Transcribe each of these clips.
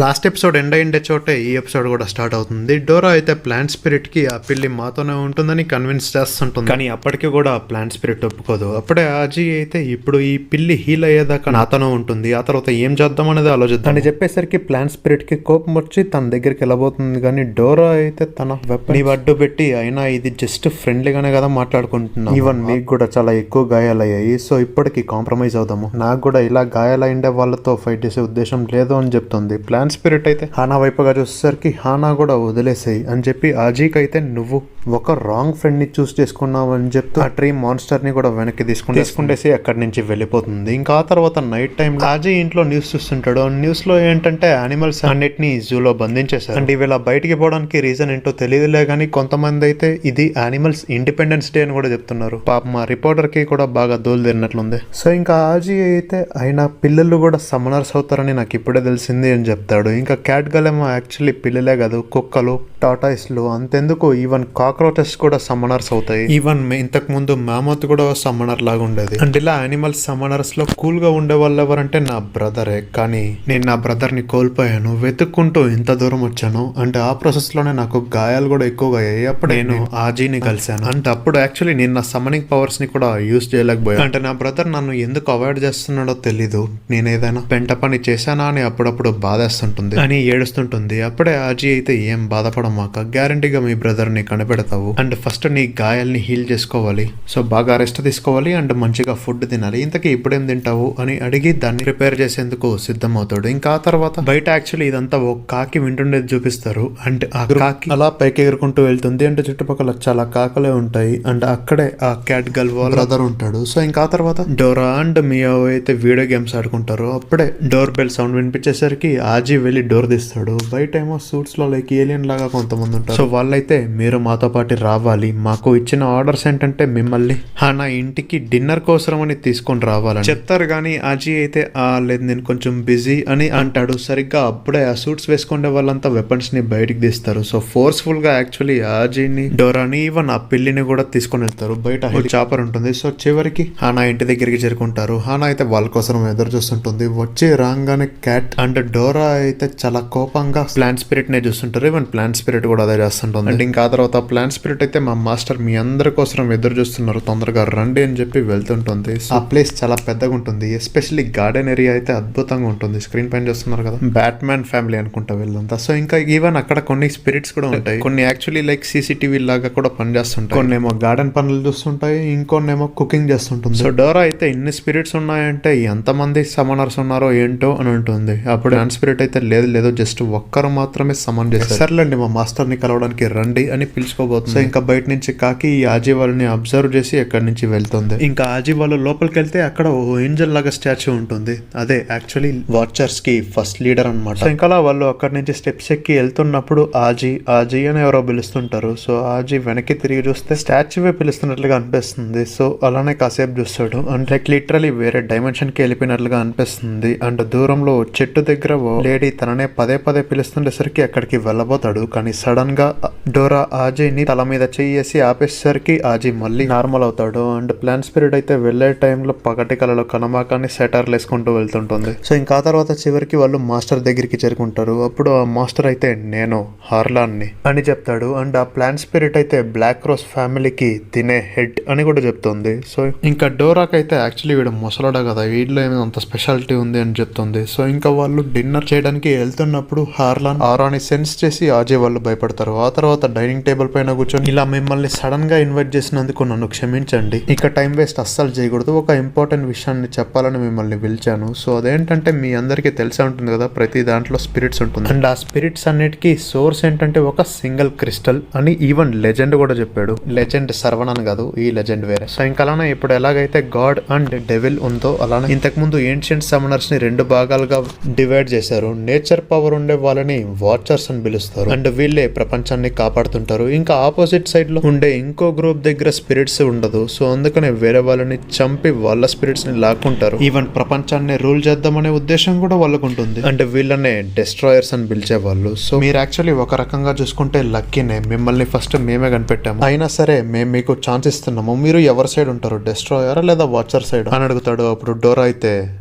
Last episode end అయిండే చోటే ఈ episode కూడా స్టార్ట్ అవుతుంది. డోరా అయితే ప్లాంట్ స్పిరిట్ కి ఆ పిల్లి మాతోనే ఉంటుందని కన్విన్స్ చేస్తుంటుంది, కానీ అప్పటికి కూడా ప్లాంట్ స్పిరిట్ ఒప్పుకోదు. అప్పుడే ఆజీ అయితే ఇప్పుడు ఈ పిల్లి హీల్ అయ్యేదాకా నాతోనే ఉంటుంది, ఆ తర్వాత ఏం చేద్దాం అనేది ఆలోచిద్దాం అని చెప్పేసరికి ప్లాంట్ స్పిరిట్ కి కోపం వచ్చి తన దగ్గరికి వెళ్ళబోతుంది. కానీ డోరా అయితే తన వెపన్ అడ్డు పెట్టి, అయినా ఇది జస్ట్ ఫ్రెండ్లీగానే కదా మాట్లాడుకుంటున్నాం, ఈవెన్ మీకు కూడా చాలా ఎక్కువ గాయాలయ్యాయి, సో ఇప్పటికి కాంప్రమైజ్ అవుదాము, నాకు కూడా ఇలా గాయాలైండే వాళ్ళతో ఫైట్ చేసే ఉద్దేశం లేదు అని చెప్తుంది. ప్లాంట్ స్పిరిట్ అయితే హానా వైపుగా చూసేసరికి హానా కూడా వదిలేసాయి అని చెప్పి ఆజీకి అయితే నువ్వు ఒక రాంగ్ ఫ్రెండ్ ని చూస్ చేసుకున్నావు అని చెప్తూ ఆ ట్రీ మాన్స్టర్ ని కూడా వెనక్కి తీసుకుంటేసి అక్కడి నుంచి వెళ్ళిపోతుంది. ఇంకా ఆ తర్వాత నైట్ టైం ఆజీ ఇంట్లో న్యూస్ చూస్తుంటాడు. న్యూస్ లో ఏంటంటే యానిమల్స్ అన్నిటిని జూలో బంధించేశారు. అండ్ వీళ్ళ బయటికి పోవడానికి రీజన్ ఏంటో తెలియదులే కానీ కొంతమంది అయితే ఇది యానిమల్స్ ఇండిపెండెన్స్ డే అని కూడా చెప్తున్నారు. పాపం మా రిపోర్టర్ కి కూడా బాగా దోలు తిరిగినట్లుంది. సో ఇంకా ఆజీ అయితే ఆయన పిల్లలు కూడా సమనర్స్ అవుతారని నాకు ఇప్పుడే తెలిసింది అని చెప్తాడు. ఇంకా క్యాట్ గల్ ఏమో యాక్చువల్లీ పిల్లలే కాదు, కుక్కలు, టాటాయిస్లు, అంతెందుకు ఈవెన్ కాక్రోచెస్ కూడా సమ్మనర్స్ అవుతాయి. ఈవెన్ ఇంతకు ముందు మామత్ కూడా సమ్మనర్ లాగా ఉండేది. అండ్ ఇలా యానిమల్స్ సమ్మనర్స్ లో కూల్ గా ఉండే వాళ్ళు ఎవరంటే నా బ్రదరే. కానీ నేను నా బ్రదర్ ని కోల్పోయాను, వెతుక్కుంటూ ఇంత దూరం వచ్చాను. అంటే ఆ ప్రాసెస్ లోనే నాకు గాయాలు కూడా ఎక్కువగా అయ్యాయి. అప్పుడు నేను ఆజీని కలిశాను. అంటే అప్పుడు యాక్చువల్లీ నేను నా సమ్మనింగ్ పవర్స్ ని కూడా యూజ్ చేయలేకపోయాను. అంటే నా బ్రదర్ నన్ను ఎందుకు అవాయిడ్ చేస్తున్నాడో తెలీదు, నేను ఏదైనా పెంట పని చేశానా అని అప్పుడప్పుడు బాధేస్తుంటుంది అని ఏడుస్తుంటుంది. అప్పుడే ఆజీ అయితే ఏం బాధపడమాక, గ్యారంటీగా మీ బ్రదర్ ని కనిపెడతావు. అండ్ ఫస్ట్ నీ గాయాల్ని హీల్ చేసుకోవాలి, సో బాగా రెస్ట్ తీసుకోవాలి అండ్ మంచిగా ఫుడ్ తినాలి. ఇంతకీ ఇప్పుడేం తింటావు అని అడిగి దాన్ని ప్రిపేర్ చేసేందుకు సిద్ధమవుతాడు. ఇంకా ఆ తర్వాత బయట యాక్చువల్లీ ఇదంతా ఒక కాకి వింటుండేది చూపిస్తారు. అండ్ ఆ కాకి అలా పైకి ఎగురుకుంటూ వెళ్తుంది. అంటే చుట్టుపక్కల చాలా కాకలే ఉంటాయి. అండ్ అక్కడే ఆ క్యాట్ గల్ వాళ్ళ బ్రదర్ ఉంటాడు. సో ఇంకా ఆ తర్వాత డోరా అండ్ మియావ్ అయితే వీడియో గేమ్స్ ఆడుకుంటారు. అప్పుడే డోర్ బెల్ సౌండ్ వినిపించేసరికి ఆజీ వెళ్ళి డోర్ తీస్తాడు. బయట ఏమో సూట్స్ లో లైక్ ఏలియన్ లాగా కొంతమంది ఉంటారు. సో వాళ్ళైతే మీరు మాతో పాటు రావాలి, మాకు ఇచ్చిన ఆర్డర్స్ ఏంటంటే మిమ్మల్ని నా ఇంటికి డిన్నర్ కోసం అని తీసుకొని రావాలని చెప్తారు. కానీ ఆజీ అయితే లేదు నేను కొంచెం బిజీ అని అంటాడు. సరిగ్గా అప్పుడే ఆ సూట్స్ వేసుకునే వాళ్ళంతా వెపన్స్ ని బయటికి తీస్తారు. సో ఫోర్స్ఫుల్ గా యాక్చువల్లీ ఆజీని, డోరాని, ఈవెన్ ఆ పిల్లిని కూడా తీసుకొని వెళ్తారు. బయట చాపర్ ఉంటుంది. సో చివరికి హానా ఇంటి దగ్గరికి చేరుకుంటారు. హానా అయితే వాళ్ళ కోసం ఎదురు చూస్తుంటుంది. వచ్చి రాగానే క్యాట్ అండ్ డోరా అయితే చాలా కోపంగా ప్లాంట్ స్పిరిట్ నే చూస్తుంటారు. ఈవెన్ ప్లాంట్ స్పిరిట్ కూడా అదే చేస్తుంటుంది. అండ్ ఇంకా ఆ తర్వాత ప్లాంట్ స్పిరిట్ అయితే మా మాస్టర్ మీ అందరి కోసం ఎదురు చూస్తున్నారు, తొందరగా రండి అని చెప్పి వెళ్తుంటుంది. ఆ ప్లేస్ చాలా పెద్దగా ఉంటుంది. ఎస్పెషల్లీ గార్డెన్ ఏరియా అయితే అద్భుతంగా ఉంటుంది. స్క్రీన్ పైన చూస్తున్నారు కదా, బ్యాట్మ్యాన్ ఫ్యామిలీ అనుకుంటా వెళ్తుంటా. సో ఇంకా ఈవెన్ అక్కడ కొన్ని స్పిరిట్స్ కూడా ఉంటాయి. కొన్ని యాక్చువల్లీ లైక్ సీసీటీవీ లాగా కూడా పనిచేస్తుంటాయి. కొన్ని ఏమో గార్డెన్ పనులు చూస్తుంటాయి, ఇంకొన్ని ఏమో కుకింగ్ చేస్తుంటుంది. సో డోరా అయితే ఇన్ని స్పిరిట్స్ ఉన్నాయంటే ఎంతమంది సమనర్స్ ఉన్నారో ఏంటో అని ఉంటుంది. అప్పుడు ప్లాంట్ స్పిరిట్ అయితే లేదు జస్ట్ ఒక్కరు మాత్రమే సమన్ చేస్తారు. సర్లేండి మా మాస్టర్ ని కలవడానికి రండి అని పిలుచుకోబోతుంది. సో ఇంకా బయట నుంచి కాకి ఈ ఆజీ వాళ్ళని అబ్జర్వ్ చేసి అక్కడి నుంచి వెళ్తుంది. ఇంకా ఆజీ వాళ్ళు లోపలికి వెళ్తే అక్కడ ఓ ఏంజల్ లాగా స్టాచ్యూ ఉంటుంది. అదే యాక్చువల్లీ వాచర్స్ కి ఫస్ట్ లీడర్ అనమాట. సో ఇంకా వాళ్ళు అక్కడి నుంచి స్టెప్స్ ఎక్కి వెళ్తున్నప్పుడు ఆజీ అని ఎవరో పిలుస్తుంటారు. సో ఆజీ వెనక్కి తిరిగి చూస్తే స్టాచ్యూవే పిలుస్తున్నట్లుగా అనిపిస్తుంది. సో అలానే కాసేపు చూస్తాడు. అండ్ లైక్ లిటరలీ వేరే డైమెన్షన్ కి వెళ్ళిపోయినట్లుగా అనిపిస్తుంది. అండ్ దూరంలో చెట్టు దగ్గర లేడీ తననే పదే పిలుస్తుండేసరికి అక్కడికి వెళ్ళబోతాడు. కానీ సడన్ గా డోరా ఆజీని తల మీద చేసి ఆపేసరికి ఆజీ మళ్ళీ నార్మల్ అవుతాడు. అండ్ ప్లాంట్ స్పిరిట్ అయితే వెళ్లే టైంలో పగటి కళలో కనమాకాన్ని సెటర్లు వేసుకుంటూ వెళ్తుంటుంది. సో ఇంకా తర్వాత చివరికి వాళ్ళు మాస్టర్ దగ్గరికి చేరుకుంటారు. అప్పుడు ఆ మాస్టర్ అయితే నేను హార్లాన్ ని అని చెప్తాడు. అండ్ ఆ ప్లాంట్ స్పిరిట్ అయితే బ్లాక్ రోజ్ ఫ్యామిలీకి తినే హెడ్ అని కూడా చెప్తుంది. సో ఇంకా డోరాకి అయితే యాక్చువల్లీ వీడు ముసలాడా కదా, వీడిలో ఏమైనా అంత స్పెషాలిటీ ఉంది అని చెప్తుంది. సో ఇంకా వాళ్ళు డిన్నర్ చేయడానికి వెళ్తున్నప్పుడు హార్లాన్ ఆరాని సెన్స్ చేసి ఆజీ వాళ్ళు భయపడతారు. ఆ తర్వాత డైనింగ్ టేబుల్ పైన కూర్చొని ఇలా మిమ్మల్ని సడన్ గా ఇన్వైట్ చేసినందుకు నన్ను క్షమించండి, ఇక టైం వేస్ట్ అస్సలు చేయకూడదు, ఒక ఇంపార్టెంట్ విషయాన్ని చెప్పాలని మిమ్మల్ని పిలిచాను. సో అదేంటంటే మీ అందరికీ తెలిసే ఉంటుంది కదా, ప్రతి దాంట్లో స్పిరిట్స్ ఉంటుంది. అండ్ ఆ స్పిరిట్స్ అన్నిటికీ సోర్స్ ఏంటంటే ఒక సింగిల్ క్రిస్టల్ అని ఈవెన్ లెజెండ్ కూడా చెప్పాడు. లెజెండ్ సర్వన్ అని కాదు, ఈ లెజెండ్ వేరే. సో ఇంకా అలానే ఇప్పుడు ఎలాగైతే గాడ్ అండ్ డెవిల్ ఉందో అలానే ఇంతకు ముందు ఏన్షియంట్ సమనర్స్ ని రెండు భాగాలుగా డివైడ్ చేశారు. నేచర్ పవర్ ఉండే వాళ్ళని వాచర్స్ అని పిలుస్తారు. అండ్ వీళ్ళే ప్రపంచాన్ని కాపాడుతుంటారు. ఇంకా ఆపోజిట్ సైడ్ లో ఉండే ఇంకో గ్రూప్ దగ్గర స్పిరిట్స్ ఉండదు. సో అందుకనే వేరే వాళ్ళని చంపి వాళ్ళ స్పిరిట్స్ ని లాక్కుంటారు. ఈవెన్ ప్రపంచాన్ని రూల్ చేద్దామనే ఉద్దేశం కూడా వాళ్ళకు ఉంటుంది. అండ్ వీళ్ళనే డెస్ట్రాయర్స్ అని పిలిచేవాళ్ళు. సో మీరు యాక్చువల్లీ ఒక రకంగా చూసుకుంటే లక్కీనే, మిమ్మల్ని ఫస్ట్ మేమే కనిపెట్టాము, అయినా సరే మేము మీకు ఛాన్స్ ఇస్తున్నాము, మీరు ఎవరి సైడ్ ఉంటారు, డెస్ట్రాయర్ లేదా వాచర్ సైడ్ అని అడుగుతాడు. అప్పుడు డోరా అయితే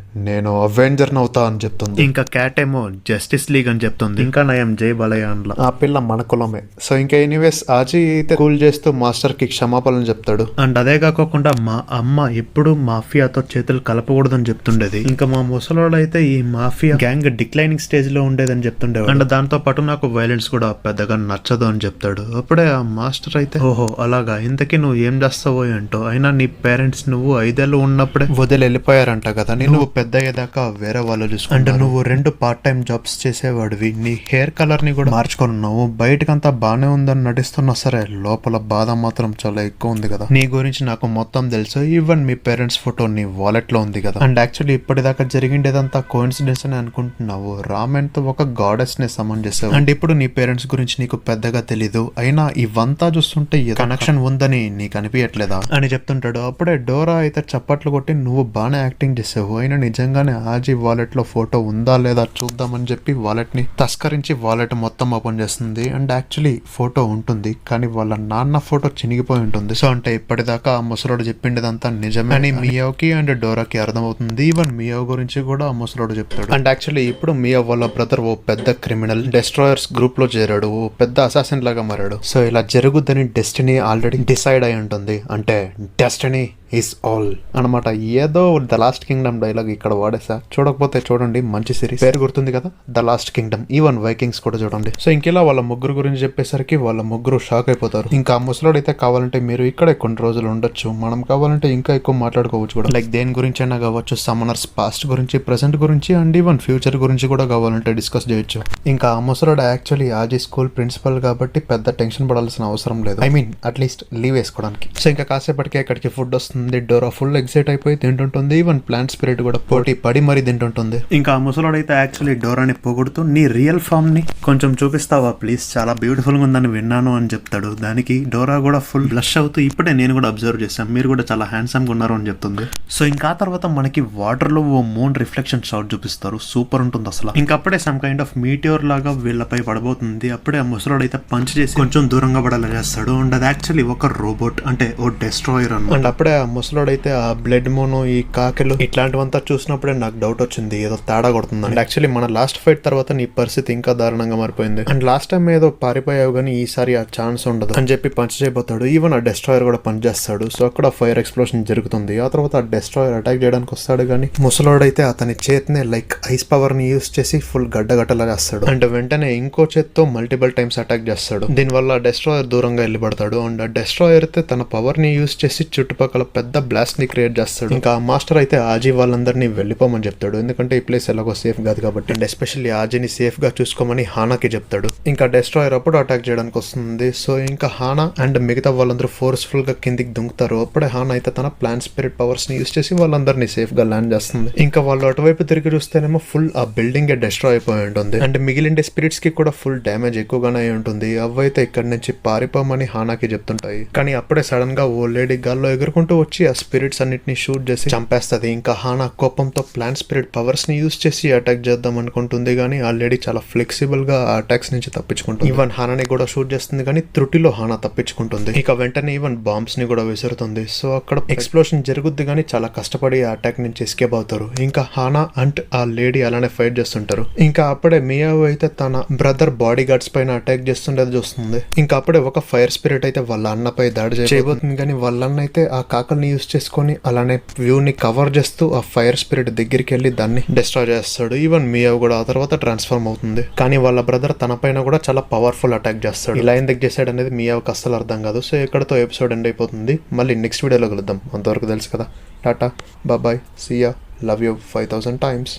నేను అవెంజర్ అవుతా అని చెప్తుంది. ఇంకా క్యాట్ ఏమో జస్టిస్ లీగ్ అని చెప్తుంది. ఇంకా నయం జై బలయ అనలా. ఆ పిల్ల మన కులమే. సో ఇంకా ఎనీవేస్ ఆజీ అయితే కూల్ చేస్తూ మాస్టర్ కి క్షమాపణలు చెప్తాడు. అండ్ అదే కాకుండా మా అమ్మ ఎప్పుడు మాఫియాతో చేతులు కలపకూడదని చెప్తుండేది. ఇంకా మా ముసలోడు అయితే ఈ మాఫియా గ్యాంగ్ డిక్లైనింగ్ స్టేజ్ లో ఉండేదని చెప్తుండేవాడు. అండ్ దాంతో పాటు నాకు వైలెన్స్ కూడా పెద్దగా నచ్చదు అని చెప్తాడు. అప్పుడే ఆ మాస్టర్ అయితే ఓహో అలాగా, ఇంతకీ నువ్వు ఏం చేస్తావో ఏంటో, అయినా నీ పేరెంట్స్ నువ్వు 5 ఏళ్ళు ఉన్నప్పుడే వదిలి వెళ్ళిపోయారంట కదా, నువ్వు పెద్ద అయ్యేదాకా వేరే వాళ్ళు చూసుకుంటారు. అంటే నువ్వు 2 పార్ట్ టైం జాబ్స్ చేసేవాడివి, నీ హెయిర్ కలర్ ని కూడా మార్చుకున్నావు, బయటకంతా బానే ఉందని నటిస్తున్నా సరే లోపల బాధ మాత్రం చాలా ఎక్కువ ఉంది కదా. నీ గురించి నాకు మొత్తం తెలుసు, ఈవెన్ మీ పేరెంట్స్ ఫోటో నీ వాలెట్ లో ఉంది కదా. అండ్ యాక్చువల్లీ ఇప్పటిదాకా జరిగిండేదంతా కోఇన్సిడెన్స్ అని అనుకుంటున్నావు. రామెన్ తో ఒక గాడెస్ ని సమన్ చేసావు. అండ్ ఇప్పుడు నీ పేరెంట్స్ గురించి నీకు పెద్దగా తెలీదు, అయినా ఇవంతా చూస్తుంటే కనెక్షన్ ఉందని నీకు అనిపించట్లేదా అని చెప్తుంటాడు. అప్పుడే డోరా అయితే చప్పట్లు కొట్టి నువ్వు బాగానే యాక్టింగ్ చేసావు, అయినా నిజంగానే ఆజీ వాలెట్ లో ఫోటో ఉందా లేదా చూద్దామని చెప్పి వాలెట్ ని తస్కరించి వాలెట్ మొత్తం ఓపెన్ చేస్తుంది. అండ్ యాక్చువల్లీ ఫోటో ఉంటుంది, కానీ వాళ్ళ నాన్న ఫోటో చినిగిపోయి ఉంటుంది. సో అంటే ఇప్పటిదాకా ఆ ముసలోడు చెప్పిండేదంతా నిజమే అని మియావ్కి అండ్ డోరాకి అర్థమవుతుంది. ఈవెన్ మియావ్ గురించి కూడా ఆ ముసలోడు చెప్తాడు. అండ్ యాక్చువల్లీ ఇప్పుడు మియావ్ వాళ్ళ బ్రదర్ ఓ పెద్ద క్రిమినల్ డెస్ట్రాయర్స్ గ్రూప్ లో చేరాడు, ఓ పెద్ద అసాసిన్ లాగా మారాడు. సో ఇలా జరుగుద్దని డెస్టినీ ఆల్రెడీ డిసైడ్ అయి ఉంటుంది. అంటే డెస్టినీ ఈస్ ఆల్ అనమాట. ఏదో ద లాస్ట్ కింగ్డమ్ డైలాగ్ ఇక్కడ వాడేసా, చూడకపోతే చూడండి, మంచి సిరీస్, పేరు గుర్తుంది కదా, the last Kingdom. Even Vikings కూడా చూడండి. సో ఇంకెలా వాళ్ళ ముగ్గురు గురించి చెప్పేసరికి వాళ్ళ ముగ్గురు షాక్ అయిపోతారు. ఇంకా ఆ ముసలోడు అయితే కావాలంటే మీరు ఇక్కడే కొన్ని రోజులు ఉండొచ్చు, మనం కావాలంటే ఇంకా ఎక్కువ మాట్లాడుకోవచ్చు కూడా, లైక్ దేని గురించి అయినా కావచ్చు, సమనర్స్ పాస్ట్ గురించి, ప్రెసెంట్ గురించి అండ్ ఈవెన్ ఫ్యూచర్ గురించి కూడా కావాలంటే డిస్కస్ చేయొచ్చు. ఇంకా ఆ ముసలోడు యాక్చువల్లీ ఆజీ స్కూల్ ప్రిన్సిపల్ కాబట్టి పెద్ద టెన్షన్ పడాల్సిన అవసరం లేదు, ఐ మీన్ అట్లీస్ట్ లీవ్ వేసుకోవడానికి. సో ఇంకా కాసేపటికే ఇక్కడికి ఫుడ్ వస్తుంది. డోరా ఫుల్ ఎక్సైట్ అయిపోయి తింటుంటుంది. ఈవెన్ ప్లాంట్ స్పిరిట్ కూడా పోటీ పడి మరీ తింటుంటుంది. ఇంకా ఆ ముసలోడైతే యాక్చువల్లీ డోరాని పొగుడుతూ నీ రియల్ ఫామ్ ని కొంచెం చూపిస్తావా ప్లీజ్, చాలా బ్యూటిఫుల్ గా ఉందని విన్నాను అని చెప్తాడు. దానికి డోరా కూడా ఫుల్ బ్లష్ అవుతూ ఇప్పుడే నేను కూడా అబ్జర్వ్ చేశాను, మీరు కూడా చాలా హ్యాండ్సమ్ గా ఉన్నారు అని చెప్తుంది. సో ఇంకా తర్వాత మనకి వాటర్ లో ఓ మూన్ రిఫ్లెక్షన్ షాట్ చూపిస్తారు, సూపర్ ఉంటుంది అసలు. ఇంకా అప్పుడే సమ్ కైండ్ ఆఫ్ మీటియోర్ లాగా వీళ్ళపై పడబోతుంది. అప్పుడే ఆ ముసలోడైతే పంచ్ చేసి కొంచెం దూరంగా పడాలని చేస్తాడు. అండ్ అది యాక్చువల్లీ ఒక రోబోట్, అంటే ఓ డెస్ట్రాయర్ అన్నమాట. అండ్ అప్పుడే ఆ ముసలోడైతే ఆ బ్లడ్ మూన్, ఈ కాకెలు ఇట్లాంటివంతా చూసినప్పుడే నాకు డౌట్ వచ్చింది, ఏదో తేడా కొడుతుంది. అండ్ యాక్చువల్లీ మన లాస్ట్ ఫైట్ తర్వాత నీ పరిస్థితి ఇంకా దారుణంగా మారిపోయింది. అండ్ లాస్ట్ టైం ఏదో పారిపోయావు కానీ ఈసారి ఆ ఛాన్స్ ఉండదు అని చెప్పి పంచ్ చేయబోతాడు. ఈవెన్ ఆ డెస్ట్రాయర్ కూడా పంచ్ చేస్తాడు. సో అక్కడ ఫైర్ ఎక్స్ప్లోషన్ జరుగుతుంది. ఆ తర్వాత ఆ డెస్ట్రాయర్ అటాక్ చేయడానికి వస్తాడు, కానీ ముసలోడైతే అతని చేతినే లైక్ ఐస్ పవర్ ని యూస్ చేసి ఫుల్ గడ్డగట్టలా చేస్తాడు. అండ్ వెంటనే ఇంకో చేత్తో మల్టిపుల్ టైమ్స్ అటాక్ చేస్తాడు. దీనివల్ల డెస్ట్రాయర్ దూరంగా వెళ్ళిపడతాడు. అండ్ ఆ డెస్ట్రాయర్ అయితే తన పవర్ ని యూస్ చేసి చుట్టుపక్కల పెద్ద బ్లాస్ట్ ని క్రియేట్ చేస్తాడు. ఇంకా మాస్టర్ అయితే ఆజీ వాళ్ళందరినీ వెళ్ళిపోమని చెప్తాడు, ఎందుకంటే ఈ ప్లేస్ ఎలాగో సేఫ్ కాదు కాబట్టి. అండ్ ఎస్పెషల్లీ ఆజీని సేఫ్ గా చూసుకోమని హానాకి చెప్తాడు. ఇంకా డెస్ట్రాయర్ అప్పుడు అటాక్ చేయడానికి వస్తుంది. సో ఇంకా హానా అండ్ మిగతా వాళ్ళందరూ ఫోర్స్ఫుల్ గా కిందికి దుంకుతారు. అప్పుడే హానా అయితే తన ప్లాంట్ స్పిరిట్ పవర్స్ ని యూస్ చేసి వాళ్ళందరినీ సేఫ్ గా ల్యాండ్ చేస్తుంది. ఇంకా వాళ్ళు అటువైపు తిరిగి చూస్తేనేమో ఫుల్ ఆ బిల్డింగ్ డెస్ట్రాయ్ అయిపోయి ఉంటుంది. అండ్ మిగిలిన స్పిరిట్స్ కి కూడా ఫుల్ డ్యామేజ్ ఎక్కువగానే ఉంటుంది. అవైతే ఇక్కడి నుంచి పారిపోమని హానాకి చెప్తుంటాయి. కానీ అప్పుడే సడన్ గా ఓ లేడీ గాల్లో ఎగురుకుంటూ వచ్చి ఆ స్పిరిట్స్ అన్నిటిని షూట్ చేసి చంపేస్తుంది. ఇంకా హానా కోపంతో ప్లాంట్ స్పిరిట్ పవర్స్ ని యూస్ చేసి అటాక్ చేద్దాం అనుకుంటుంది, కానీ ఆల్రెడీ చాలా ఫ్లెక్సిబుల్ గా ఆ అటాక్స్ నుంచి తప్పించుకుంటుంది. ఈవెన్ హానాని కూడా షూట్ చేస్తుంది, కానీ త్రుటిలో హానా తప్పించుకుంటుంది. ఇక వెంటనే ఈవెన్ బాంబ్స్ ని కూడా విసురుతుంది. సో అక్కడ ఎక్స్ప్లోషన్ జరుగుద్ది, కానీ చాలా కష్టపడి ఆ అటాక్ నుంచి ఎస్కేప్ అవుతారు. ఇంకా హానా అండ్ ఆ లేడీ అలానే ఫైట్ చేస్తుంటారు. ఇంకా అప్పుడే మియావ్ అయితే తన బ్రదర్ బాడీ గార్డ్స్ పైన అటాక్ చేస్తుండేది చూస్తుంది. ఇంకా అప్పుడే ఒక ఫైర్ స్పిరిట్ అయితే వాళ్ళ అన్నపై దాడి చేయబోతుంది, కానీ వాళ్ళ అన్న అయితే ఆ కాకల్ని యూస్ చేసుకొని అలానే వ్యూ ని కవర్ చేస్తూ ఆ ఫైర్ స్పిరిట్ దగ్గరికి వెళ్ళి దాన్ని డిస్ట్రాయ్ చేస్తాడు. ఈవెన్ మియావ్ కూడా ఆ తర్వాత ట్రాన్స్ఫార్మ్ అవుతుంది, కానీ వాళ్ళ బ్రదర్ తన పైన కూడా చాలా పవర్ఫుల్ అటాక్ చేస్తాడు. ఇలా ఎందుకు చేశాడు అనేది మియావ్కి అస్సలు అర్థం కాదు. సో ఇక్కడతో ఎపిసోడ్ ఎండ్ అయిపోతుంది. మళ్ళీ నెక్స్ట్ వీడియోలో కలుద్దాం. అంతవరకు తెలుసు కదా, tata, bye, see ya, love you 5000 times.